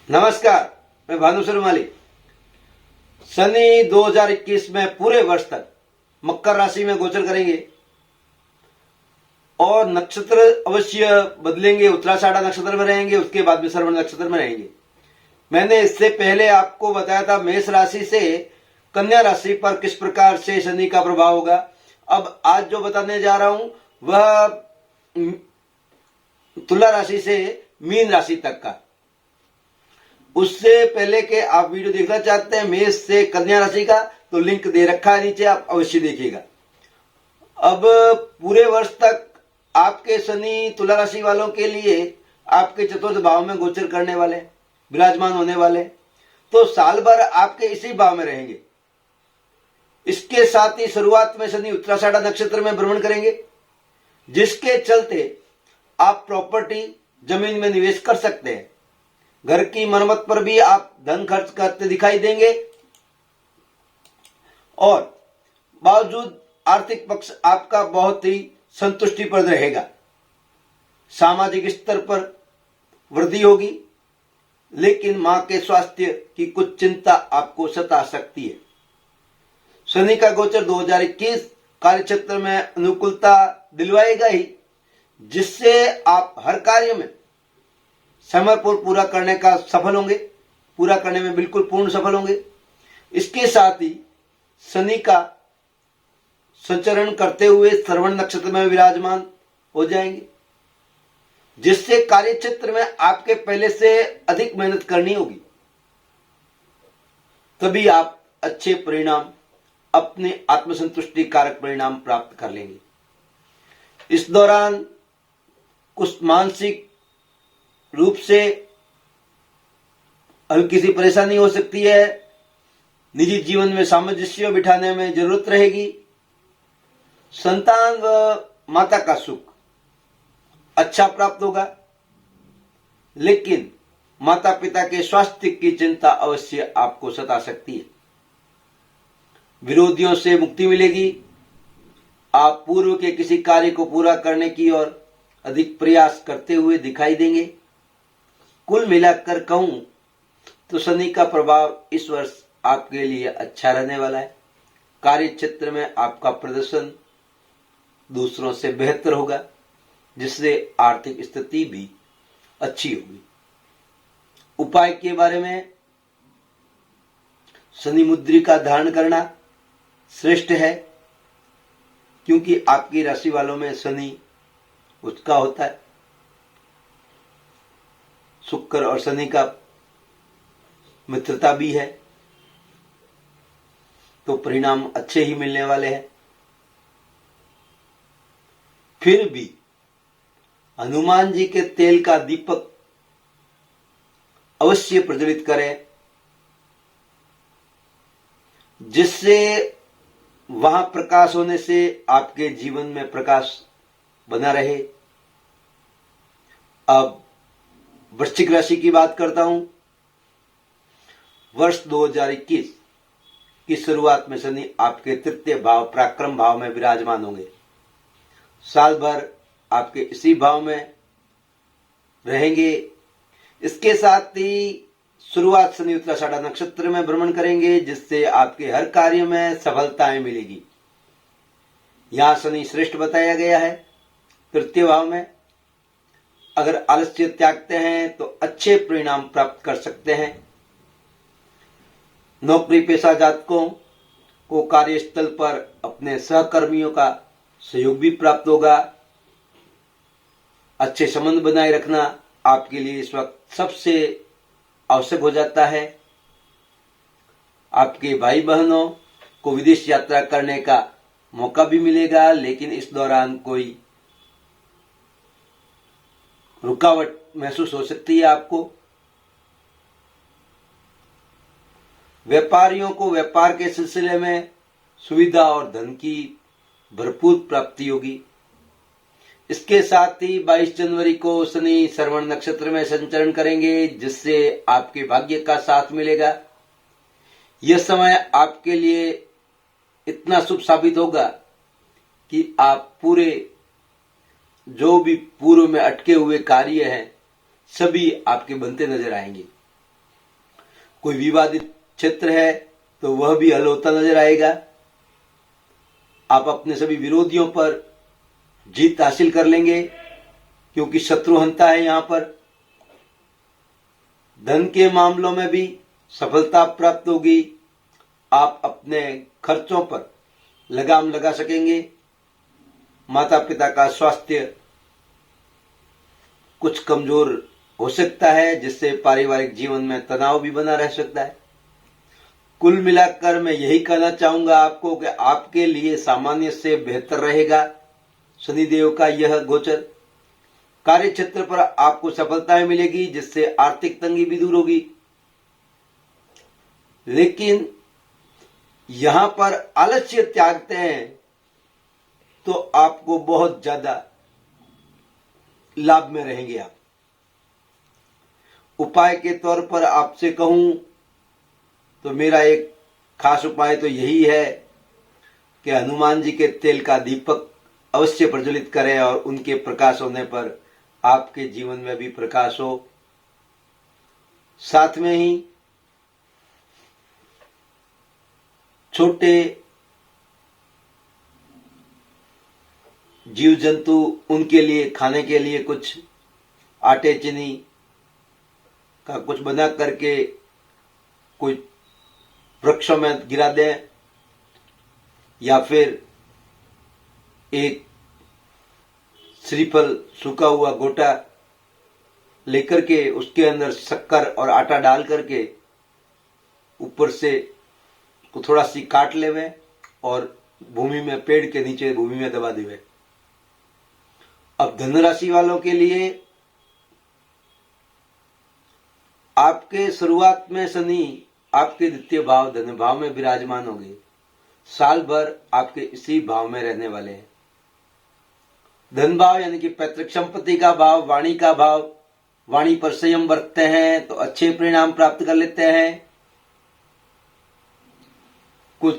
नमस्कार, मैं भानु शर्माली। शनि 2021 में पूरे वर्ष तक मकर राशि में गोचर करेंगे और नक्षत्र अवश्य बदलेंगे। उत्तराषाढ़ा नक्षत्र में रहेंगे, उसके बाद में श्रवण नक्षत्र में रहेंगे। मैंने इससे पहले आपको बताया था मेष राशि से कन्या राशि पर किस प्रकार से शनि का प्रभाव होगा। अब आज जो बताने जा रहा हूं वह तुला राशि से मीन राशि तक का। उससे पहले के आप वीडियो देखना चाहते हैं मेष से कन्या राशि का, तो लिंक दे रखा है नीचे, आप अवश्य देखिएगा। अब पूरे वर्ष तक आपके शनि तुला राशि वालों के लिए आपके चतुर्थ भाव में गोचर करने वाले, विराजमान होने वाले, तो साल भर आपके इसी भाव में रहेंगे। इसके साथ ही शुरुआत में शनि उत्तराषाढ़ा नक्षत्र में भ्रमण करेंगे, जिसके चलते आप प्रॉपर्टी जमीन में निवेश कर सकते हैं। घर की मरम्मत पर भी आप धन खर्च करते दिखाई देंगे और बावजूद आर्थिक पक्ष आपका बहुत ही संतुष्टिप्रद रहेगा। सामाजिक स्तर पर वृद्धि होगी, लेकिन मां के स्वास्थ्य की कुछ चिंता आपको सता सकती है। शनि का गोचर 2021 कार्यक्षेत्र में अनुकूलता दिलवाएगा ही, जिससे आप हर कार्य में समय पर पूरा करने का सफल होंगे, पूरा करने में बिल्कुल पूर्ण सफल होंगे। इसके साथ ही शनि का संचरण करते हुए श्रवण नक्षत्र में विराजमान हो जाएंगे, जिससे कार्यक्षेत्र में आपके पहले से अधिक मेहनत करनी होगी, तभी आप अच्छे परिणाम, अपने आत्मसंतुष्टि कारक परिणाम प्राप्त कर लेंगे। इस दौरान कुछ मानसिक रूप से हल्की सी परेशानी हो सकती है। निजी जीवन में सामंजस्य बिठाने में जरूरत रहेगी। संतान व माता का सुख अच्छा प्राप्त होगा, लेकिन माता पिता के स्वास्थ्य की चिंता अवश्य आपको सता सकती है। विरोधियों से मुक्ति मिलेगी। आप पूर्व के किसी कार्य को पूरा करने की ओर अधिक प्रयास करते हुए दिखाई देंगे। कुल मिलाकर कहूं तो शनि का प्रभाव इस वर्ष आपके लिए अच्छा रहने वाला है। कार्य क्षेत्र में आपका प्रदर्शन दूसरों से बेहतर होगा, जिससे आर्थिक स्थिति भी अच्छी होगी। उपाय के बारे में शनि मुद्रिका धारण करना श्रेष्ठ है, क्योंकि आपकी राशि वालों में शनि उसका होता है। शुक्र और शनि का मित्रता भी है, तो परिणाम अच्छे ही मिलने वाले हैं। फिर भी हनुमान जी के तेल का दीपक अवश्य प्रज्वलित करें, जिससे वहां प्रकाश होने से आपके जीवन में प्रकाश बना रहे। अब वृश्चिक राशि की बात करता हूं। वर्ष 2021 की शुरुआत में शनि आपके तृतीय भाव पराक्रम भाव में विराजमान होंगे। साल भर आपके इसी भाव में रहेंगे। इसके साथ ही शुरुआत शनि उत्तराषाढ़ा नक्षत्र में भ्रमण करेंगे, जिससे आपके हर कार्य में सफलताएं मिलेगी। यहां शनि श्रेष्ठ बताया गया है तृतीय भाव में। अगर आलस्य त्यागते हैं तो अच्छे परिणाम प्राप्त कर सकते हैं। नौकरी पेशा जातकों को कार्यस्थल पर अपने सहकर्मियों का सहयोग भी प्राप्त होगा। अच्छे संबंध बनाए रखना आपके लिए इस वक्त सबसे आवश्यक हो जाता है। आपके भाई बहनों को विदेश यात्रा करने का मौका भी मिलेगा, लेकिन इस दौरान कोई रुकावट महसूस हो सकती है आपको। व्यापारियों को व्यापार के सिलसिले में सुविधा और धन की भरपूर प्राप्ति होगी। इसके साथ ही 22 जनवरी को शनि श्रवण नक्षत्र में संचरण करेंगे, जिससे आपके भाग्य का साथ मिलेगा। यह समय आपके लिए इतना शुभ साबित होगा कि आप पूरे जो भी पूर्व में अटके हुए कार्य हैं सभी आपके बनते नजर आएंगे। कोई विवादित क्षेत्र है तो वह भी हल होता नजर आएगा। आप अपने सभी विरोधियों पर जीत हासिल कर लेंगे क्योंकि शत्रुहंता है यहां पर। धन के मामलों में भी सफलता प्राप्त होगी। आप अपने खर्चों पर लगाम लगा सकेंगे। माता पिता का स्वास्थ्य कुछ कमजोर हो सकता है जिससे पारिवारिक जीवन में तनाव भी बना रह सकता है। कुल मिलाकर मैं यही कहना चाहूंगा आपको कि आपके लिए सामान्य से बेहतर रहेगा शनिदेव का यह गोचर। कार्य क्षेत्र पर आपको सफलताएं मिलेगी जिससे आर्थिक तंगी भी दूर होगी। लेकिन यहां पर आलस्य त्यागते हैं तो आपको बहुत ज्यादा लाभ में रहेंगे आप। उपाय के तौर पर आपसे कहूं तो मेरा एक खास उपाय तो यही है कि हनुमान जी के तेल का दीपक अवश्य प्रज्वलित करें और उनके प्रकाश होने पर आपके जीवन में भी प्रकाश हो। साथ में ही छोटे जीव जंतु उनके लिए खाने के लिए कुछ आटे चीनी का कुछ बना करके कोई वृक्षों में गिरा दें या फिर एक श्रीफल सूखा हुआ गोटा लेकर के उसके अंदर शक्कर और आटा डाल करके ऊपर से थोड़ा सी काट लेवे और भूमि में, पेड़ के नीचे भूमि में दबा देवे। अब धनराशि वालों के लिए आपके शुरुआत में शनि आपके द्वितीय भाव धन भाव में विराजमान होंगे। साल भर आपके इसी भाव में रहने वाले हैं। धन भाव यानी कि पैतृक संपत्ति का भाव, वाणी का भाव, वाणी पर संयम बरतते हैं तो अच्छे परिणाम प्राप्त कर लेते हैं। कुछ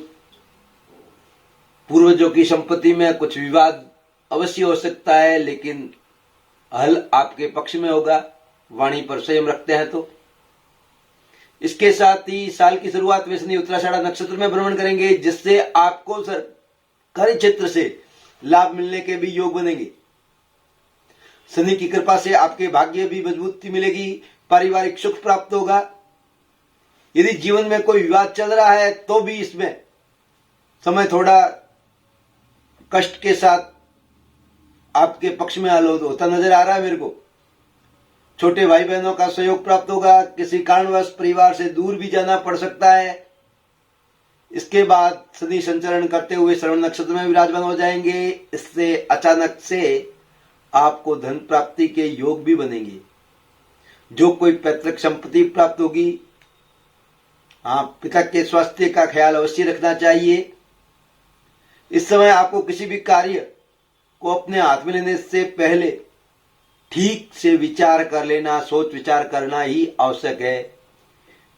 पूर्वजों की संपत्ति में कुछ विवाद अवश्य हो सकता है लेकिन हल आपके पक्ष में होगा, वाणी पर संयम रखते हैं तो। इसके साथ ही साल की शुरुआत में शनि उत्तराषाढ़ नक्षत्र में भ्रमण करेंगे जिससे आपको सरकारी क्षेत्र से लाभ मिलने के भी योग बनेंगे। शनि की कृपा से आपके भाग्य भी मजबूती मिलेगी, पारिवारिक सुख प्राप्त होगा। यदि जीवन में कोई विवाद चल रहा है तो भी इसमें समय थोड़ा कष्ट के साथ आपके पक्ष में हल होता नजर आ रहा है मेरे को। छोटे भाई बहनों का सहयोग प्राप्त होगा। किसी कारणवश परिवार से दूर भी जाना पड़ सकता है। इसके बाद शनि संचरण करते हुए श्रवण नक्षत्र में विराजमान हो जाएंगे। इससे अचानक से आपको धन प्राप्ति के योग भी बनेंगे। जो कोई पैतृक संपत्ति प्राप्त होगी, हाँ, पिता के स्वास्थ्य का ख्याल अवश्य रखना चाहिए। इस समय आपको किसी भी कार्य को अपने हाथ में लेने से पहले ठीक से विचार कर लेना, सोच विचार करना ही आवश्यक है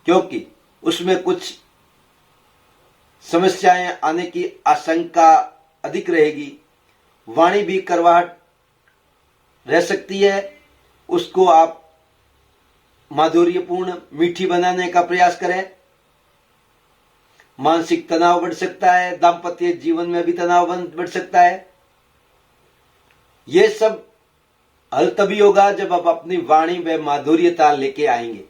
क्योंकि उसमें कुछ समस्याएं आने की आशंका अधिक रहेगी। वाणी भी करवाहट रह सकती है, उसको आप माधुर्यपूर्ण मीठी बनाने का प्रयास करें। मानसिक तनाव बढ़ सकता है, दाम्पत्य जीवन में भी तनाव बढ़ सकता है। यह सब हल तभी होगा जब आप अपनी वाणी में माधुर्यता लेके आएंगे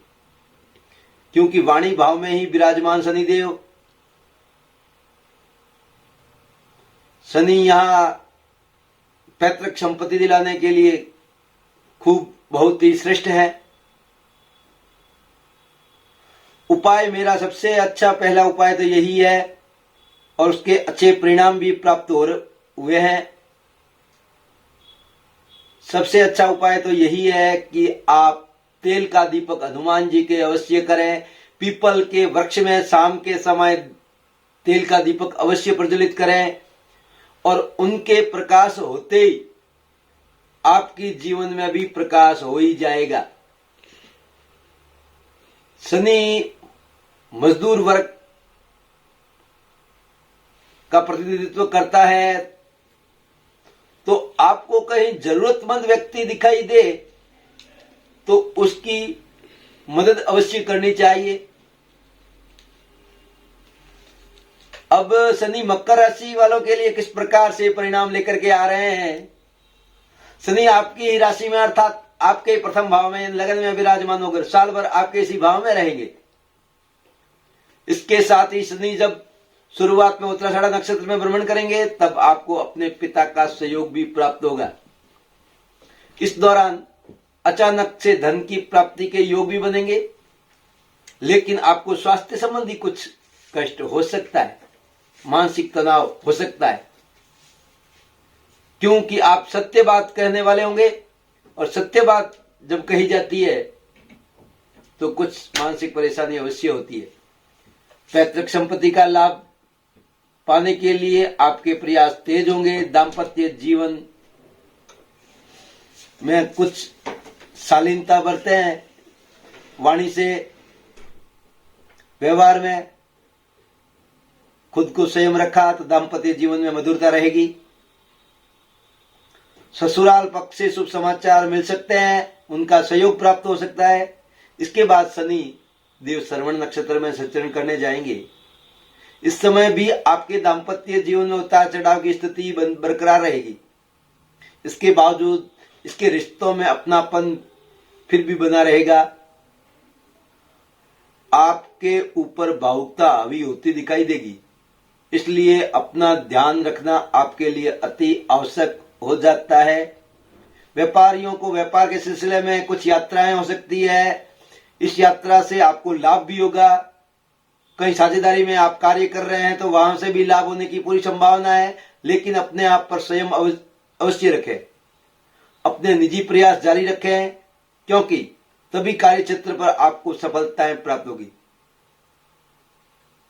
क्योंकि वाणी भाव में ही विराजमान शनिदेव। शनि यहां पैतृक संपत्ति दिलाने के लिए खूब बहुत ही श्रेष्ठ है। उपाय मेरा सबसे अच्छा पहला उपाय तो यही है और उसके अच्छे परिणाम भी प्राप्त हुए हैं। सबसे अच्छा उपाय तो यही है कि आप तेल का दीपक हनुमान जी के अवश्य करें। पीपल के वृक्ष में शाम के समय तेल का दीपक अवश्य प्रज्वलित करें और उनके प्रकाश होते ही आपकी जीवन में भी प्रकाश हो ही जाएगा। शनि मजदूर वर्ग का प्रतिनिधित्व करता है तो आपको कहीं जरूरतमंद व्यक्ति दिखाई दे तो उसकी मदद अवश्य करनी चाहिए। अब शनि मकर राशि वालों के लिए किस प्रकार से परिणाम लेकर के आ रहे हैं। शनि आपकी ही राशि में अर्थात आपके प्रथम भाव में लगन में विराजमान होकर साल भर आपके इसी भाव में रहेंगे। इसके साथ ही शनि जब शुरुआत में उत्तराषाढ़ नक्षत्र में भ्रमण करेंगे तब आपको अपने पिता का सहयोग भी प्राप्त होगा। इस दौरान अचानक से धन की प्राप्ति के योग भी बनेंगे, लेकिन आपको स्वास्थ्य संबंधी कुछ कष्ट हो सकता है, मानसिक तनाव हो सकता है, क्योंकि आप सत्य बात कहने वाले होंगे और सत्य बात जब कही जाती है तो कुछ मानसिक परेशानी अवश्य होती है। पैतृक संपत्ति का लाभ पाने के लिए आपके प्रयास तेज होंगे। दाम्पत्य जीवन में कुछ शालीनता बरते हैं। वाणी से व्यवहार में खुद को संयम रखा तो दाम्पत्य जीवन में मधुरता रहेगी। ससुराल पक्ष से शुभ समाचार मिल सकते हैं, उनका सहयोग प्राप्त हो सकता है। इसके बाद शनि देव श्रवण नक्षत्र में संचरण करने जाएंगे। इस समय भी आपके दाम्पत्य जीवन में उतार चढ़ाव की स्थिति बरकरार रहेगी। इसके बावजूद इसके रिश्तों में अपनापन फिर भी बना रहेगा। आपके ऊपर भावुकता हावी होती दिखाई देगी, इसलिए अपना ध्यान रखना आपके लिए अति आवश्यक हो जाता है। व्यापारियों को व्यापार के सिलसिले में कुछ यात्राएं हो सकती है। इस यात्रा से आपको लाभ भी होगा। कहीं साझेदारी में आप कार्य कर रहे हैं तो वहां से भी लाभ होने की पूरी संभावना है, लेकिन अपने आप पर संयम अवश्य रखें। अपने निजी प्रयास जारी रखें, क्योंकि तभी कार्य क्षेत्र पर आपको सफलताएं प्राप्त होगी।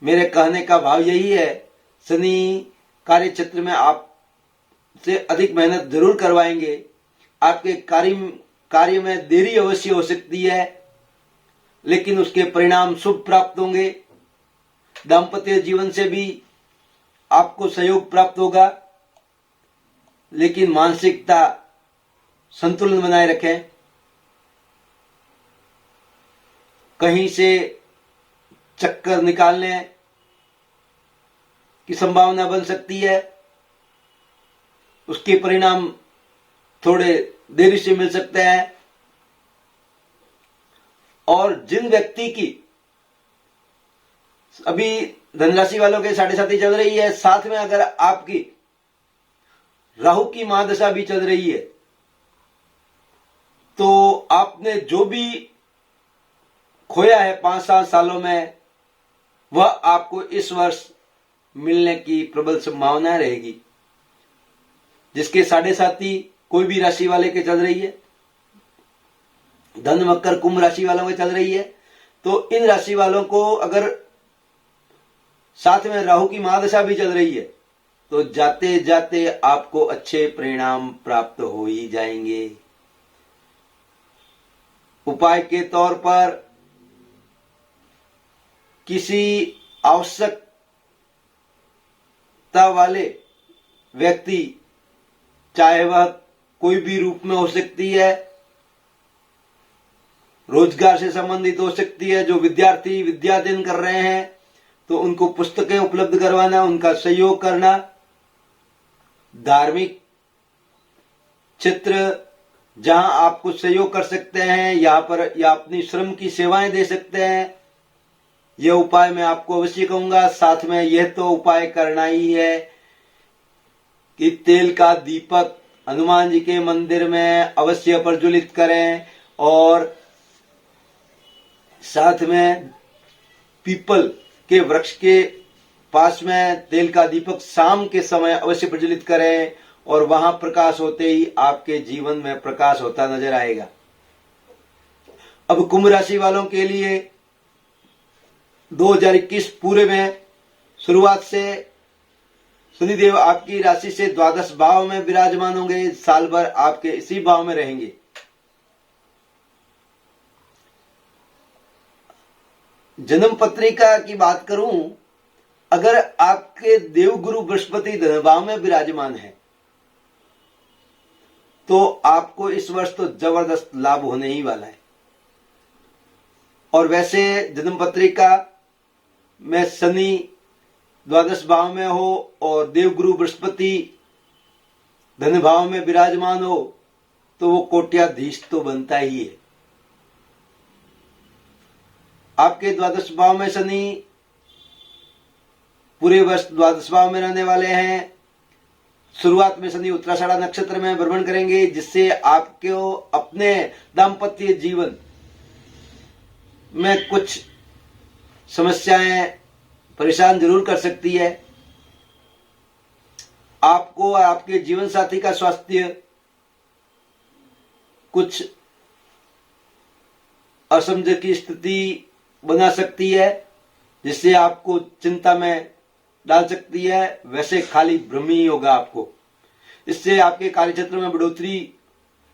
मेरे कहने का भाव यही है, शनि कार्य क्षेत्र में आप से अधिक मेहनत जरूर करवाएंगे। आपके कार्य में देरी अवश्य हो सकती है, लेकिन उसके परिणाम शुभ प्राप्त होंगे। दाम्पत्य जीवन से भी आपको सहयोग प्राप्त होगा, लेकिन मानसिकता संतुलन बनाए रखें। कहीं से चक्कर निकालने की संभावना बन सकती है, उसके परिणाम थोड़े देरी से मिल सकते हैं। और जिन व्यक्ति की अभी धनराशि वालों के 7.5 चल रही है, साथ में अगर आपकी राहु की महादशा भी चल रही है, तो आपने जो भी खोया है 5-7 सालों में, वह आपको इस वर्ष मिलने की प्रबल संभावना रहेगी। जिसके 7.5 कोई भी राशि वाले के चल रही है, धन मकर कुंभ राशि वालों के चल रही है, तो इन राशि वालों को अगर साथ में राहु की महादशा भी चल रही है तो जाते जाते आपको अच्छे परिणाम प्राप्त हो ही जाएंगे। उपाय के तौर पर किसी आवश्यकता वाले व्यक्ति, चाहे वह कोई भी रूप में हो सकती है, रोजगार से संबंधित हो सकती है, जो विद्यार्थी विद्याध्ययन कर रहे हैं तो उनको पुस्तकें उपलब्ध करवाना, उनका सहयोग करना, धार्मिक क्षेत्र जहां आप कुछ सहयोग कर सकते हैं यहां पर या अपनी श्रम की सेवाएं दे सकते हैं, यह उपाय मैं आपको अवश्य कहूंगा। साथ में यह तो उपाय करना ही है कि तेल का दीपक हनुमान जी के मंदिर में अवश्य प्रज्वलित करें, और साथ में पीपल के वृक्ष के पास में तेल का दीपक शाम के समय अवश्य प्रज्वलित करें, और वहां प्रकाश होते ही आपके जीवन में प्रकाश होता नजर आएगा। अब कुंभ राशि वालों के लिए 2021 पूरे में शुरुआत से शनिदेव आपकी राशि से द्वादश भाव में विराजमान होंगे। साल भर आपके इसी भाव में रहेंगे। जन्म पत्रिका की बात करूं, अगर आपके देवगुरु बृहस्पति धन भाव में विराजमान है तो आपको इस वर्ष तो जबरदस्त लाभ होने ही वाला है। और वैसे जन्म पत्रिका में शनि द्वादश भाव में हो और देवगुरु बृहस्पति धन भाव में विराजमान हो तो वो कोट्याधीश तो बनता ही है। आपके द्वादश भाव में शनि पूरे वर्ष द्वादश भाव में रहने वाले हैं। शुरुआत में शनि उत्तराषाढ़ा नक्षत्र में भ्रमण करेंगे, जिससे आपको अपने दाम्पत्य जीवन में कुछ समस्याएं परेशान जरूर कर सकती है। आपको आपके जीवन साथी का स्वास्थ्य कुछ असमंजस की स्थिति बना सकती है, जिससे आपको चिंता में डाल सकती है। वैसे खाली भ्रम ही होगा आपको। इससे आपके कार्यक्षेत्र में बढ़ोतरी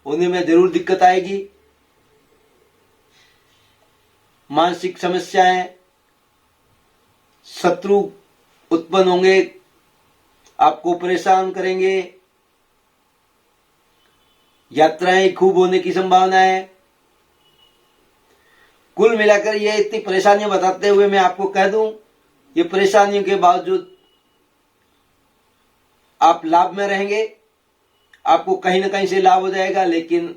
होने में जरूर दिक्कत आएगी। मानसिक समस्याएं, शत्रु उत्पन्न होंगे, आपको परेशान करेंगे। यात्राएं खूब होने की संभावना है। कुल मिलाकर ये इतनी परेशानियां बताते हुए मैं आपको कह दूं, ये परेशानियों के बावजूद आप लाभ में रहेंगे। आपको कहीं ना कहीं से लाभ हो जाएगा, लेकिन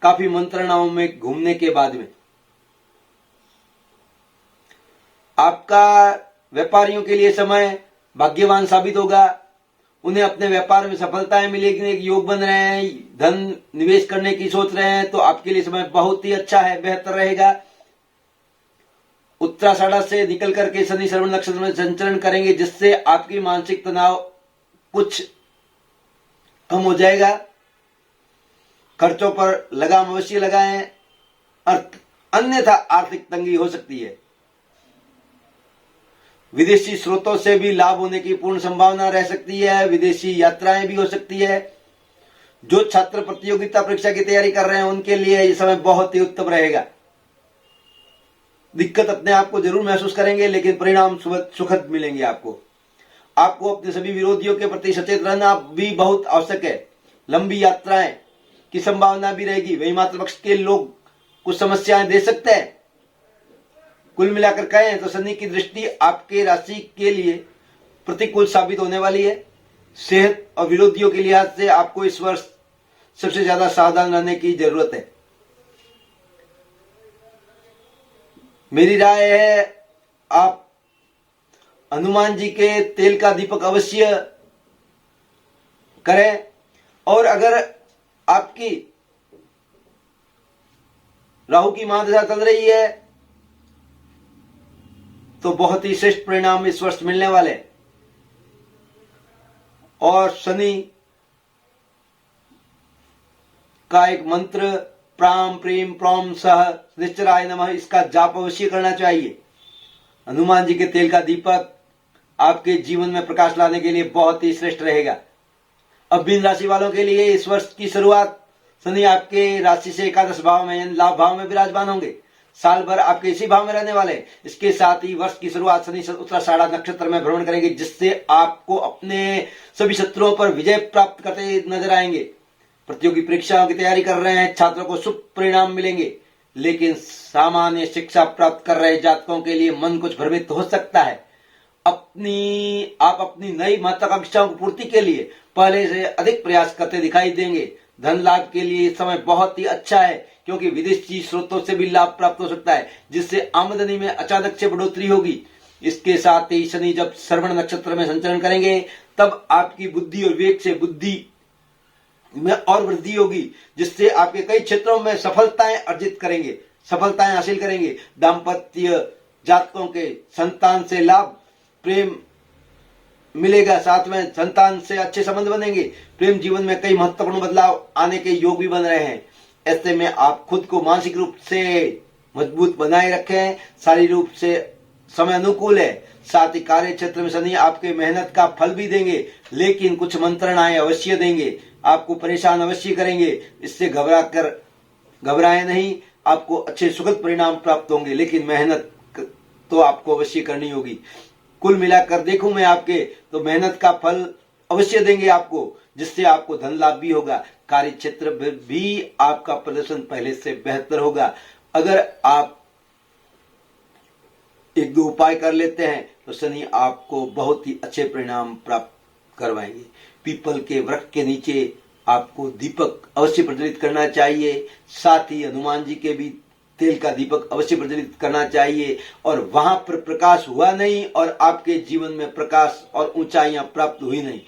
काफी मंत्रणाओं में घूमने के बाद में। आपका व्यापारियों के लिए समय भाग्यवान साबित होगा। उन्हें अपने व्यापार में सफलताएं मिलेगी, योग बन रहे हैं, धन निवेश करने की सोच रहे हैं, तो आपके लिए समय बहुत ही अच्छा है, बेहतर रहेगा। उत्तराषाढ़ा से निकल करके शनि श्रवण नक्षत्र में संचरण करेंगे, जिससे आपकी मानसिक तनाव कुछ कम हो जाएगा। खर्चों पर लगाम अवश्य लगाएं, अन्यथा आर्थिक तंगी हो सकती है। विदेशी स्रोतों से भी लाभ होने की पूर्ण संभावना रह सकती है। विदेशी यात्राएं भी हो सकती है। जो छात्र प्रतियोगिता परीक्षा की तैयारी कर रहे हैं उनके लिए यह समय बहुत ही उत्तम रहेगा। दिक्कत अपने आप को जरूर महसूस करेंगे, लेकिन परिणाम सुखद मिलेंगे आपको। आपको अपने सभी विरोधियों के प्रति सचेत रहना भी बहुत आवश्यक है। लंबी यात्राएं की संभावना भी रहेगी। वही मातृपक्ष के लोग कुछ समस्याएं दे सकते हैं। कुल मिलाकर कहें तो शनि की दृष्टि आपके राशि के लिए प्रतिकूल साबित होने वाली है। सेहत और विरोधियों के लिहाज से आपको इस वर्ष सबसे ज्यादा सावधान रहने की जरूरत है। मेरी राय है आप हनुमान जी के तेल का दीपक अवश्य करें, और अगर आपकी राहु की महादशा चल रही है तो बहुत ही श्रेष्ठ परिणाम इस वर्ष मिलने वाले। और शनि का एक मंत्र प्राम प्रेम प्रॉम सह निश्चराय नमः, इसका जाप अवश्य करना चाहिए। हनुमान जी के तेल का दीपक आपके जीवन में प्रकाश लाने के लिए बहुत ही श्रेष्ठ रहेगा। अब मीन राशि वालों के लिए इस वर्ष की शुरुआत शनि आपके राशि से एकादश भाव में यानी लाभ भाव में विराजमान होंगे। साल भर आपके इसी भाव में रहने वाले। इसके साथ ही वर्ष की शुरुआत शनि उत्तराषाढ़ा नक्षत्र में भ्रमण करेंगे, जिससे आपको अपने सभी शत्रुओं पर विजय प्राप्त करते नजर आएंगे। प्रतियोगी परीक्षाओं की तैयारी कर रहे हैं छात्रों को शुभ परिणाम मिलेंगे, लेकिन सामान्य शिक्षा प्राप्त कर रहे जातकों के लिए मन कुछ भ्रमित हो सकता है। आप अपनी नई महत्वाकांक्षाओं की पूर्ति के लिए पहले से अधिक प्रयास करते दिखाई देंगे। धन लाभ के लिए इस समय बहुत ही अच्छा है, क्योंकि विदेशी स्रोतों से भी लाभ प्राप्त हो सकता है, जिससे आमदनी में अचानक से बढ़ोतरी होगी। इसके साथ ही शनि जब श्रवण नक्षत्र में संचरण करेंगे तब आपकी बुद्धि और विवेक से बुद्धि में और वृद्धि होगी, जिससे आपके कई क्षेत्रों में सफलताएं अर्जित करेंगे, सफलताएं हासिल करेंगे। दाम्पत्य जातकों के संतान से लाभ, प्रेम मिलेगा, साथ में संतान से अच्छे संबंध बनेंगे। प्रेम जीवन में कई महत्वपूर्ण बदलाव आने के योग भी बन रहे हैं। ऐसे में आप खुद को मानसिक रूप से मजबूत बनाए रखें। शारीरिक रूप से समय अनुकूल है। साथ ही कार्य क्षेत्र में शनि आपके मेहनत का फल भी देंगे, लेकिन कुछ मंत्रणाएं अवश्य देंगे, आपको परेशान अवश्य करेंगे। इससे घबराएं नहीं, आपको अच्छे सुखद परिणाम प्राप्त होंगे, लेकिन मेहनत तो आपको अवश्य करनी होगी। कुल मिलाकर देखूं मैं आपके तो मेहनत का फल अवश्य देंगे आपको, जिससे आपको धन लाभ भी होगा। कार्य क्षेत्र में भी आपका प्रदर्शन पहले से बेहतर होगा। अगर आप एक दो उपाय कर लेते हैं तो शनि आपको बहुत ही अच्छे परिणाम प्राप्त करवाएंगे। पीपल के वृक्ष के नीचे आपको दीपक अवश्य प्रज्वलित करना चाहिए। साथ ही हनुमान जी के भी तेल का दीपक अवश्य प्रज्वलित करना चाहिए। और वहां पर प्रकाश हुआ नहीं और आपके जीवन में प्रकाश और ऊंचाइयां प्राप्त हुई नहीं।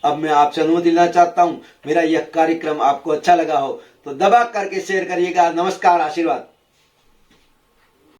अब मैं आपसे अनुमति लेना चाहता हूं। मेरा यह कार्यक्रम आपको अच्छा लगा हो तो दबा करके शेयर करिएगा। नमस्कार, आशीर्वाद।